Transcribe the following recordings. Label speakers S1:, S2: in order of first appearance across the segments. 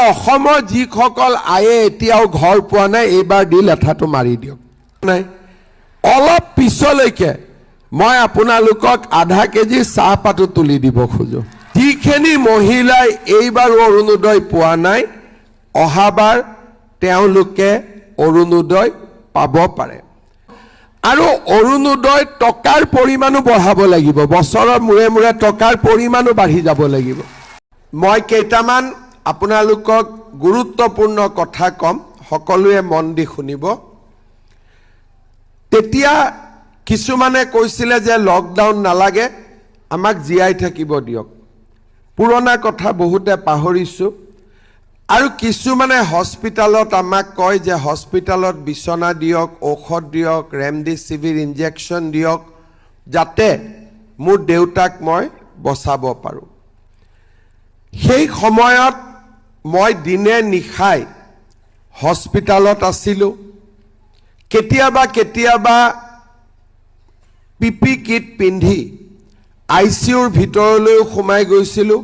S1: অসমৰ যিসকল আয়ে এতিয়াও ঘৰ পোৱা নাই এইবাৰ দি লেঠাটো মাৰি দিয়ক নাই অলপ পিছলৈকে মই আপোনালোকক আধা কেজি চাহপাতো তুলি দিব খোজো যিখিনি মহিলাই এইবাৰ অৰুণোদয় পোৱা নাই অহাবাৰ তেওঁলোকে অৰুণোদয় পাব পাৰে আৰু অৰুণোদয় টকাৰ পৰিমাণো বঢ়াব লাগিব বছৰৰ মূৰে মূৰে টকাৰ পৰিমাণো বাঢ়ি যাব লাগিব মই কেইটামান আপোনালোকক গুৰুত্বপূৰ্ণ কথা কম সকলোৱে মন দি শুনিব তেতিয়া কিছুমানে কৈছিলে যে লকডাউন নালাগে আমাক জিয়াই থাকিব দিয়ক পুৰণা কথা বহুতে পাহৰিছো আৰু কিছুমানে হস্পিটালত আমাক কয় যে হস্পিটালত বিছনা দিয়ক ঔষধ দিয়ক ৰেমডিচিভিৰ ইনজেকশ্যন দিয়ক যাতে মোৰ দেউতাক মই বচাব পাৰোঁ সেই সময়ত মই দিনে নিশাই হস্পিটালত আছিলোঁ কেতিয়াবা পিপি কিট পিন্ধি আইচিউৰ ভিতৰলৈ সোমাই গৈছিলোঁ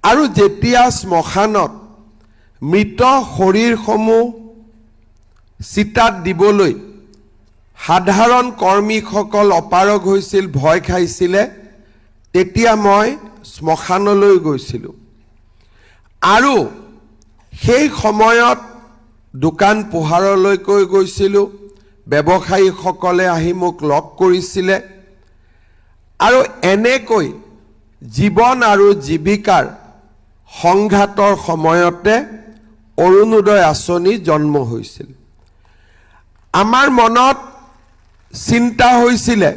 S1: আৰু যেতিয়া শ্মশানত মৃত শৰীৰসমূহ চিতাত দিবলৈ সাধাৰণ কৰ্মীসকল অপাৰগ হৈছিল ভয় খাইছিলে তেতিয়া মই শ্মশানলৈ গৈছিলোঁ আৰু সেই সময়ত দোকান পোহাৰলৈকৈ গৈছিলোঁ ব্যৱসায়ীসকলে আহি মোক লগ কৰিছিলে আৰু এনেকৈ জীৱন আৰু জীৱিকাৰ সংঘাতৰ সময়তে অৰুণোদয় আঁচনি জন্ম হৈছিল আমাৰ মনত চিন্তা হৈছিলে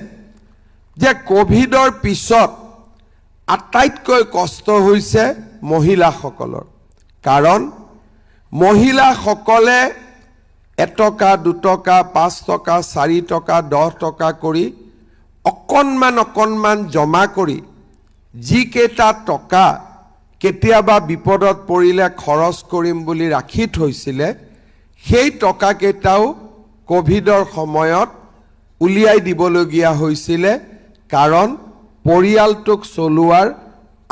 S1: যে কোভিডৰ পিছত আটাইতকৈ কষ্ট হৈছে মহিলাসকলৰ কাৰণ মহিলাসকলে এটকা দুটকা 5 টকা 4 টকা 10 টকা কৰি অকণমান জমা কৰি যিকেইটা টকা কেতিয়াবা বিপদত পৰিলে খৰচ কৰিম বুলি ৰাখি থৈছিলে সেই টকাকেইটাও কোভিডৰ সময়ত উলিয়াই দিবলগীয়া হৈছিলে কাৰণ পৰিয়ালটোক চলোৱাৰ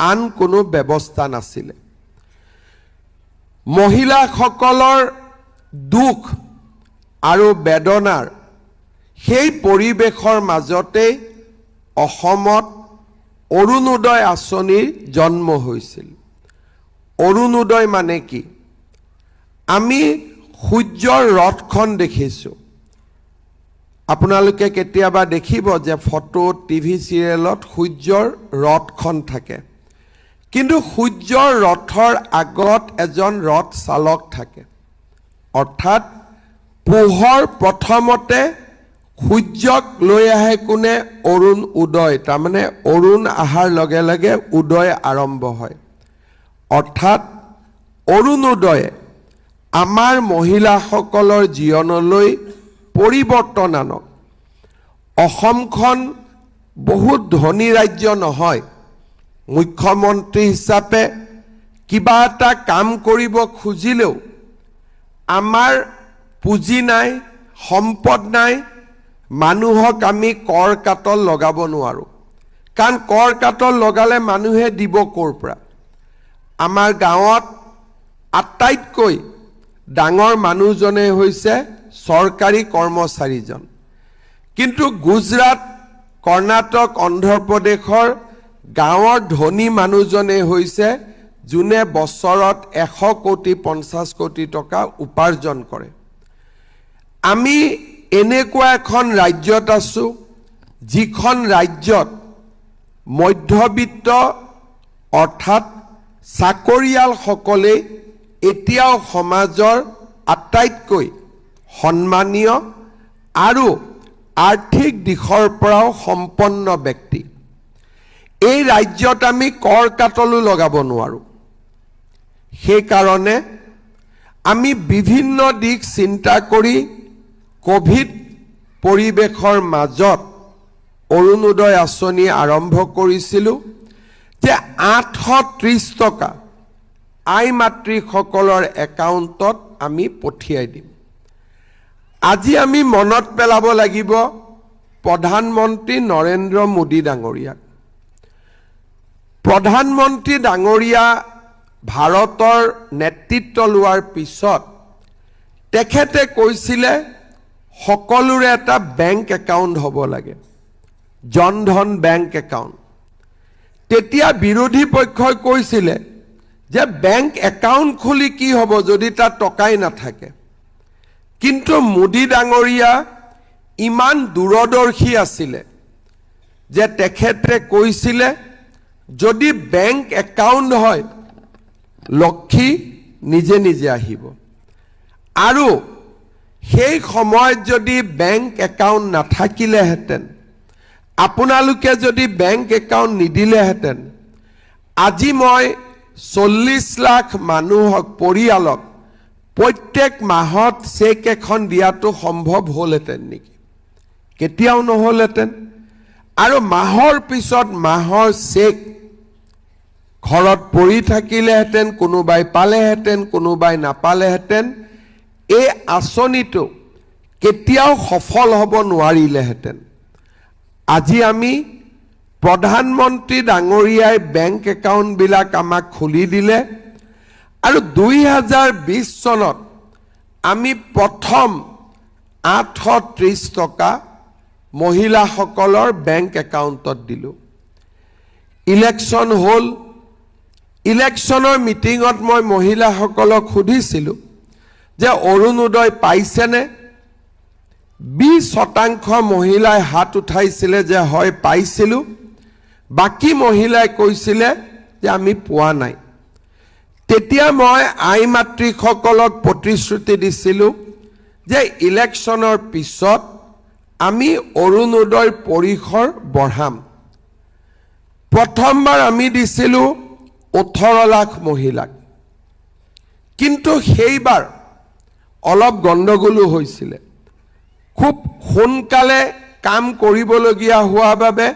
S1: আন কোনো ব্যৱস্থা নাছিলে মহিলাসকলৰ দুখ আৰু বেদনাৰ সেই পৰিৱেশৰ মাজতে অসমত অৰুণোদয় আঁচনিৰ জন্ম হৈছিল অৰুণোদয় মানে কি আমি সূৰ্যৰ ৰথখন দেখিছোঁ আপোনালোকে কেতিয়াবা দেখিব যে ফটো টিভি চিৰিয়েলত সূৰ্যৰ ৰথখন থাকে কিন্তু সূৰ্যৰ ৰথৰ আগত এজন ৰথ চালক থাকে অৰ্থাৎ পোহৰ প্ৰথমতে সূৰ্যক লৈ আহে কোনে অৰুণ উদয় তাৰমানে অৰুণ আহাৰ লগে লগে উদয় আৰম্ভ হয় অৰ্থাৎ অৰুণোদয়ে আমাৰ মহিলাসকলৰ জীৱনলৈ পৰিৱৰ্তন আনক অসমখন বহুত ধনী ৰাজ্য নহয় মুখ্যমন্ত্ৰী হিচাপে কিবা এটা কাম কৰিব খুজিলেও আমাৰ পুঁজি নাই সম্পদ নাই মানুহক আমি কৰ কাটল লগাব নোৱাৰো কাৰণ কৰ কাটল লগালে মানুহে দিব কৰ পৰা আমাৰ গাঁৱত আটাইতকৈ ডাঙৰ মানুহজনে হৈছে চৰকাৰী কৰ্মচাৰীজন কিন্তু গুজৰাট কৰ্ণাটক অন্ধ্ৰপ্ৰদেশৰ গাঁৱৰ ধনী মানুহজনে হৈছে যোনে বছৰত 100 কোটি 50 কোটি টকা উপাৰ্জন কৰে আমি এনেকুৱা এখন ৰাজ্যত আছো যিখন ৰাজ্যত মধ্যবিত্ত অৰ্থাৎ চাকৰিয়াল সকলে এতিয়াও সমাজৰ আটাইতকৈ সন্মানীয় আৰু আৰ্থিক দিশৰ পৰাও সম্পন্ন ব্যক্তি এই ৰাজ্যত আমি কৰ কাটলো লগাব নোৱাৰো সেই কাৰণে আমি বিভিন্ন দিশ চিন্তা কৰি কোভিড পৰিৱেশৰ মাজত অৰুণোদয় আঁচনি আৰম্ভ কৰিছিলোঁ যে 830 টকা আই মাতৃসকলৰ একাউণ্টত আমি পঠিয়াই দিম আজি আমি মনত পেলাব লাগিব প্ৰধানমন্ত্ৰী নৰেন্দ্ৰ মোদী ডাঙৰীয়াক প্ৰধানমন্ত্ৰী ডাঙৰীয়া ভাৰতৰ নেতৃত্ব লোৱাৰ পিছত তেখেতে কৈছিলে সকলোৰে এটা বেংক একাউণ্ট হ'ব লাগে, জনধন বেংক একাউণ্ট। তেতিয়া বিৰোধী পক্ষই কৈছিলে যে বেংক একাউণ্ট খুলি কি হ'ব যদি তাত টকাই নাথাকে। কিন্তু মোদী ডাঙৰীয়া ইমান দূৰদৰ্শী আছিলে যে তেখেতে কৈছিলে যদি বেংক একাউণ্ট হয় লক্ষী নিজে নিজে আহিব, আৰু সেই সময়ত যদি বেংক একাউণ্ট নাথাকিলেহেঁতেন, আপোনালোকে যদি বেংক একাউণ্ট নিদিলেহেঁতেন, আজি মই 40 লাখ মানুহক পৰিয়ালক প্ৰত্যেক মাহত চেক এখন দিয়াটো সম্ভৱ হ'লহেঁতেন নেকি? কেতিয়াও নহ'লহেঁতেন। আৰু মাহৰ পিছত মাহৰ চেক ঘৰত পৰি থাকিলেহেঁতেন, কোনোবাই পালেহেঁতেন, কোনোবাই নাপালেহেঁতেন। এই আঁচনিটো কেতিয়াও সফল হ'ব নোৱাৰিলেহেঁতেন। আজি আমি প্ৰধানমন্ত্ৰী ডাঙৰীয়াই বেংক একাউণ্টবিলাক আমাক খুলি দিলে, আৰু 2020 চনত আমি প্ৰথম 830 টকা মহিলাসকলৰ বেংক একাউণ্টত দিলোঁ। ইলেকশ্যন হ'ল, ইলেকশ্যনৰ মিটিঙত মই মহিলাসকলক সুধিছিলোঁ যে অৰুণোদয় পাইছেনে? 20% মহিলাই হাত উঠাইছিলে যে হয় পাইছিলোঁ, বাকী মহিলাই কৈছিলে যে আমি পোৱা নাই। তেতিয়া মই আই মাতৃসকলক প্ৰতিশ্ৰুতি দিছিলোঁ যে ইলেকশ্যনৰ পিছত আমি অৰুণোদয় পৰিসৰ বঢ়াম। প্ৰথমবাৰ আমি দিছিলোঁ 18 লাখ মহিলাক, কিন্তু সেইবাৰ অলপ গণ্ডগোলো হৈছিলে। খুব সোনকালে কাম কৰিবলগীয়া হোৱা বাবে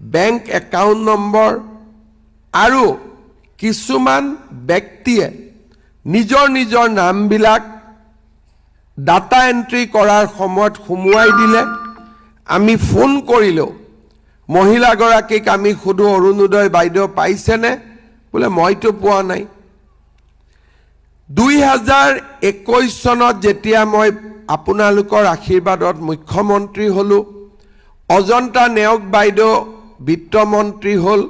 S1: বেংক একাউণ্ট নম্বৰ আৰু কিছুমান ব্যক্তিয়ে নিজৰ নিজৰ নামবিলাক ডাটা এণ্ট্ৰি কৰাৰ সময়ত সুমুৱাই দিলে। আমি ফোন কৰিলোঁ মহিলাগৰাকীক, আমি সুধো অৰুণোদয় বাইদেউ পাইছেনে? বোলে মইতো পোৱা নাই। 2021 চনত যেতিয়া মই আপোনালোকৰ আশীৰ্বাদত মুখ্যমন্ত্ৰী হ'লোঁ, অজন্তা নেওগ বাইদেউ বিত্তমন্ত্ৰী হ'ল,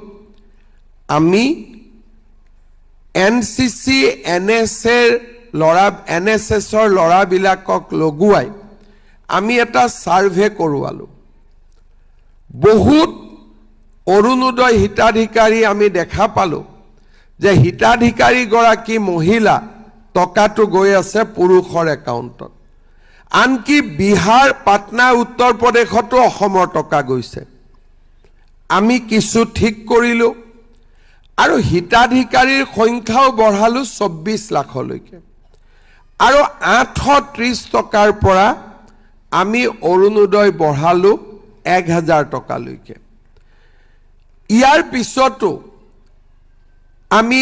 S1: আমি NCC NSSৰ ল'ৰাবিলাকক লগোৱাই আমি এটা ছাৰ্ভে কৰোৱালোঁ। বহুত অৰুণোদয় হিতাধিকাৰী আমি দেখা পালোঁ যে হিতাধিকাৰীগৰাকী মহিলা, টকাটো গৈ আছে পুৰুষৰ একাউণ্টত। আনকি বিহাৰ, পাটনা, উত্তৰ প্ৰদেশতো অসমৰ টকা গৈছে। আমি কিছু ঠিক কৰিলোঁ আৰু হিতাধিকাৰীৰ সংখ্যাও বঢ়ালোঁ 24 লাখলৈকে, আৰু 830 টকাৰ পৰা আমি অৰুণোদয় বঢ়ালোঁ 1000 টকালৈকে। ইয়াৰ পিছতো আমি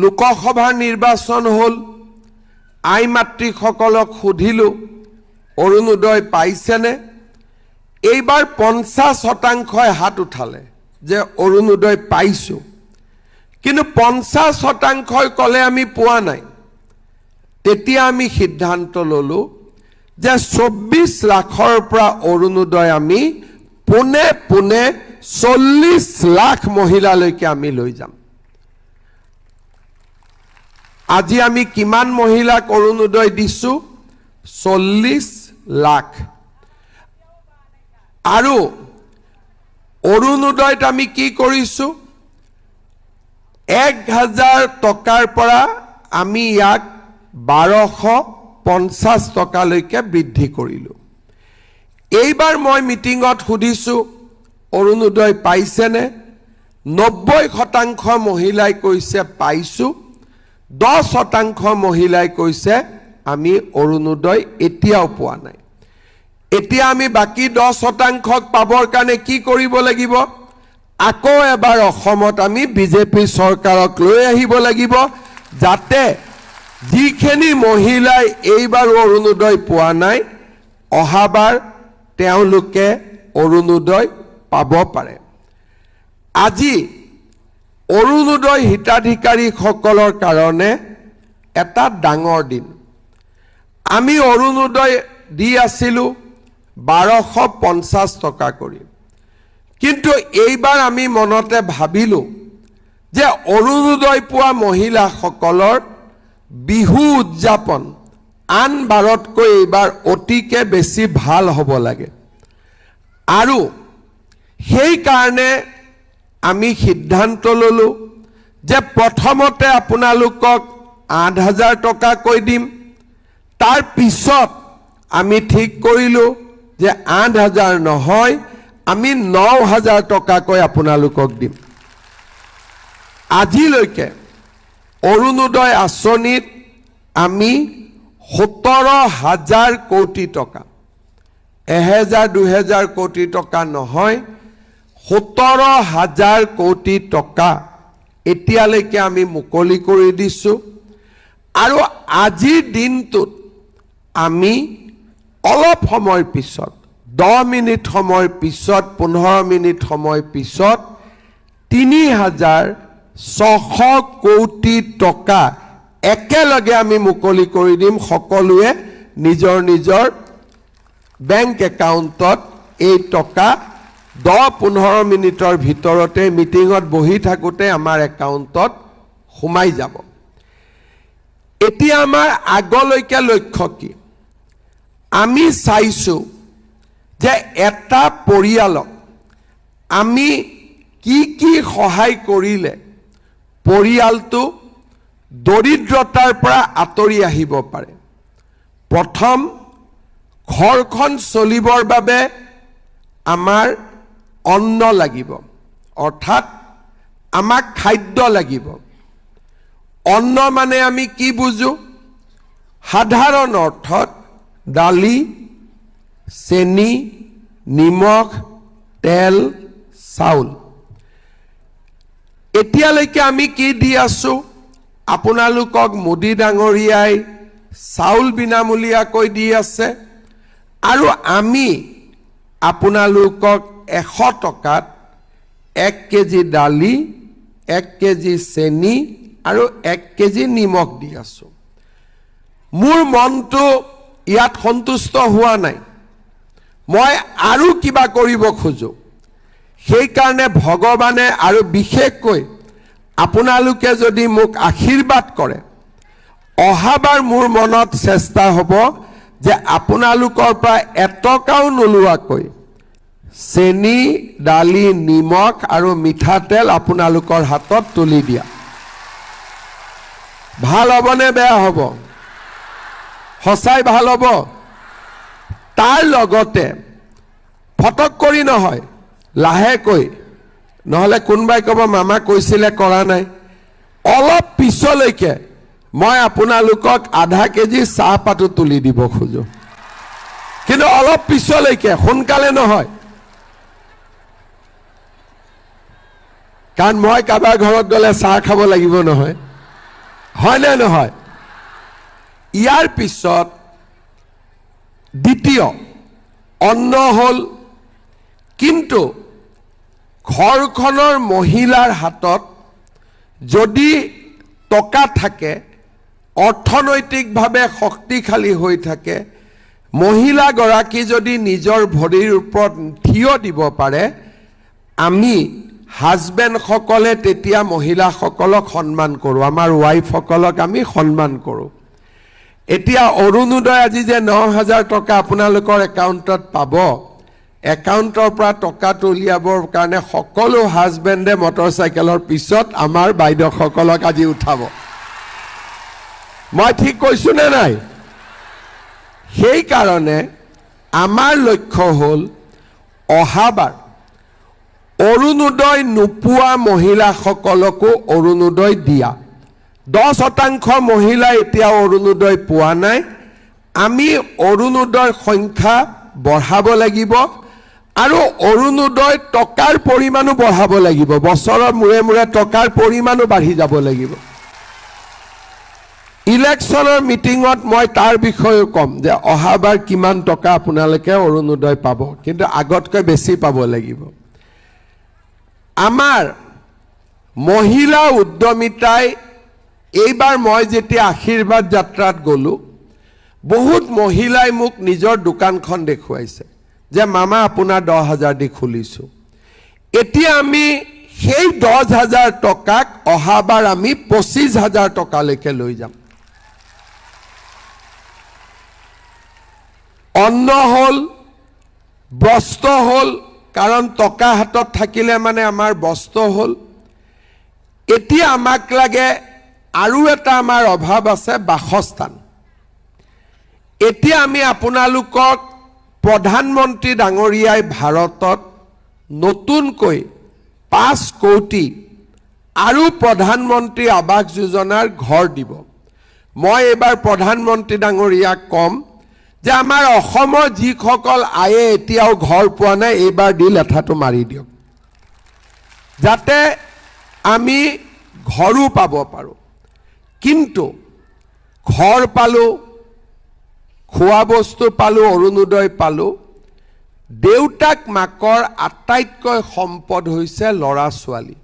S1: লোকসভাৰ নিৰ্বাচন হ'ল, আই মাতৃসকলক সুধিলোঁ অৰুণোদয় পাইছেনে? এইবাৰ 50% হাত উঠালে যে অৰুণোদয় পাইছোঁ, কিন্তু 50% ক'লে আমি পোৱা নাই। তেতিয়া আমি সিদ্ধান্ত ল'লোঁ যে 24 লাখৰ পৰা অৰুণোদয় আমি পোনে পোনে 40 লাখ মহিলালৈকে আমি লৈ যাম। আজি আমি কিমান মহিলাক অৰুণোদয় দিছোঁ? 40 লাখ। আৰু অৰুণোদয়ত আমি কি কৰিছোঁ? 1000 টকাৰ পৰা আমি ইয়াক 1250 টকালৈকে বৃদ্ধি কৰিলোঁ। এইবাৰ মই মিটিঙত সুধিছোঁ অৰুণোদয় পাইছেনে? 90% মহিলাই কৈছে পাইছোঁ, 10% মহিলাই কৈছে আমি অৰুণোদয় এতিয়াও পোৱা নাই। এতিয়া আমি বাকী 10%ক পাবৰ কাৰণে কি কৰিব লাগিব? আকৌ এবাৰ অসমত আমি বিজেপি চৰকাৰক লৈ আহিব লাগিব, যাতে যিখিনি মহিলাই এইবাৰ অৰুণোদয় পোৱা নাই, অহাবাৰ তেওঁলোকে অৰুণোদয় পাব পাৰে। আজি অৰুণোদয় হিতাধিকাৰীসকলৰ কাৰণে এটা ডাঙৰ দিন। আমি অৰুণোদয় দি আছিলোঁ 1250 টকা কৰি, কিন্তু এইবাৰ আমি মনতে ভাবিলোঁ যে অৰুণোদয় পোৱা মহিলাসকলৰ বিহু উদযাপন আন বাৰতকৈ এইবাৰ অতিকে বেছি ভাল হ'ব লাগে, আৰু সেইকাৰণে আমি সিদ্ধান্ত ল'লোঁ যে প্ৰথমতে আপোনালোকক 8,000 টকাকৈ দিম। তাৰ পিছত আমি ঠিক কৰিলোঁ যে 8,000 নহয়, আমি 9,000 টকাকৈ আপোনালোকক দিম। আজিলৈকে অৰুণোদয় আঁচনিত আমি 17,000 কোটি টকা, 1,000-2,000 কোটি টকা নহয়, 17,000 কোটি টকা এতিয়ালৈকে আমি মুকলি কৰি দিছোঁ। আৰু আজিৰ দিনটোত আমি অলপ সময়ৰ পিছত, 10 মিনিট সময়ৰ পিছত, 15 মিনিট সময়ৰ পিছত 3,600 কোটি টকা একেলগে আমি মুকলি কৰি দিম। সকলোৱে নিজৰ নিজৰ বেংক একাউণ্টত এই টকা 10-15 মিনিটৰ ভিতৰতে মিটিঙত বহি থাকোঁতে আমাৰ একাউণ্টত সোমাই যাব। এতিয়া আমাৰ আগলৈকে লক্ষ্য কি? আমি চাইছোঁ যে এটা পৰিয়ালক আমি কি কি সহায় কৰিলে পৰিয়ালটো দৰিদ্ৰতাৰ পৰা আঁতৰি আহিব পাৰে। প্ৰথম, ঘৰখন চলিবৰ বাবে আমাৰ অন্ন লাগিব, অৰ্থাৎ আমাক খাদ্য লাগিব। অন্ন মানে আমি কি বুজো? সাধাৰণ অৰ্থত দালি, চেনি, নিমখ, তেল, চাউল। এতিয়ালৈকে আমি কি দি আছোঁ? আপোনালোকক মোদী ডাঙৰীয়াই চাউল বিনামূলীয়াকৈ দি আছে, আৰু আমি আপোনালোকক 100 টকাত 1 কেজি দালি, 1 কেজি চেনি আৰু 1 কেজি নিমখ দি আছোঁ। মোৰ মনটো ইয়াত সন্তুষ্ট হোৱা নাই, মই আৰু কিবা কৰিব খোজোঁ। সেইকাৰণে ভগৱানে আৰু বিশেষকৈ আপোনালোকে যদি মোক আশীৰ্বাদ কৰে, অহাবাৰ মোৰ মনত চেষ্টা হ'ব যে আপোনালোকৰ পৰা এটকাও নোলোৱাকৈ চেনি, দালি, নিমখ আৰু মিঠাতেল আপোনালোকৰ হাতত তুলি দিয়া। ভাল হ'বনে বেয়া হ'ব? সঁচাই ভাল হ'ব? তাৰ লগতে ফটক কৰি নহয়, লাহেকৈ, নহ'লে কোনোবাই ক'ব মামা কৈছিলে কৰা নাই। অলপ পিছলৈকে মই আপোনালোকক আধা কেজি চাহপাতো তুলি দিব খোজোঁ, কিন্তু অলপ পিছলৈকে, সোনকালে নহয়। কাৰণ মই কাৰোবাৰ ঘৰত গ'লে চাহ খাব লাগিব নহয়, হয়নে নহয়? ইয়াৰ পিছত দ্বিতীয় অন্ন হ'ল, কিন্তু ঘৰখনৰ মহিলাৰ হাতত যদি টকা থাকে, অৰ্থনৈতিকভাৱে শক্তিশালী হৈ থাকে, মহিলাগৰাকী যদি নিজৰ ভৰিৰ ওপৰত থিয় দিব পাৰে, আমি হাজবেণ্ডসকলে তেতিয়া মহিলাসকলক সন্মান কৰোঁ, আমাৰ ৱাইফসকলক আমি সন্মান কৰোঁ। এতিয়া অৰুণোদয় আজি যে 9,000 টকা আপোনালোকৰ একাউণ্টত পাব, একাউণ্টৰ পৰা টকাটো উলিয়াবৰ কাৰণে সকলো হাজবেণ্ডে মটৰচাইকেলৰ পিছত আমাৰ বাইদেউসকলক আজি উঠাব। মই ঠিক কৈছোঁ নে নাই? সেইকাৰণে আমাৰ লক্ষ্য হ'ল অহাবাৰ অৰুণোদয় নোপোৱা মহিলাসকলকো অৰুণোদয় দিয়া। 10% মহিলা এতিয়াও অৰুণোদয় পোৱা নাই। আমি অৰুণোদয়ৰ সংখ্যা বঢ়াব লাগিব, আৰু অৰুণোদয় টকাৰ পৰিমাণো বঢ়াব লাগিব। বছৰৰ মূৰে মূৰে টকাৰ পৰিমাণো বাঢ়ি যাব লাগিব। ইলেকশ্যনৰ মিটিঙত মই তাৰ বিষয়েও ক'ম যে অহাবাৰ কিমান টকা আপোনালোকে অৰুণোদয় পাব, কিন্তু আগতকৈ বেছি পাব লাগিব। আমাৰ মহিলা উদ্যমিতাই এইবাৰ মই যেতিয়া আশীৰ্বাদ যাত্ৰাত গ'লো বহুত মহিলাই মোক নিজৰ দোকানখন দেখুৱাইছে যে মামা আপোনাৰ 10,000 দি খুলিছো এতিয়া আমি সেই 10,000 টকাক অহাবাৰ আমি 25,000 টকালৈকে লৈ যাম অন্ন হল বস্ত্ৰ হল কাৰণ টকা হাতত থাকিলে মানে আমাৰ বস্ত্ৰ হল এতিয়া আমাক লাগে আৰু এটা আমাৰ অভাৱ আছে বাসস্থান এতিয়া আমি আপোনালোকক প্ৰধানমন্ত্ৰী ডাঙৰীয়াই ভাৰতত নতুনকৈ 5 কোটি আৰু প্ৰধানমন্ত্ৰী আৱাস যোজনাৰ ঘৰ দিব মই এবাৰ প্ৰধানমন্ত্ৰী ডাঙৰীয়াক কম যে আমাৰ অসমৰ যিসকল আয়ে এতিয়াও ঘৰ পোৱা নাই এইবাৰ দি লেঠাটো মাৰি দিয়ক যাতে আমি ঘৰো পাব পাৰো কিন্তু ঘৰ পালো খোৱা বস্তু পালো অৰুণোদয় পালো দেউতাক মাকৰ আটাইতকৈ সম্পদ হৈছে লৰা ছোৱালী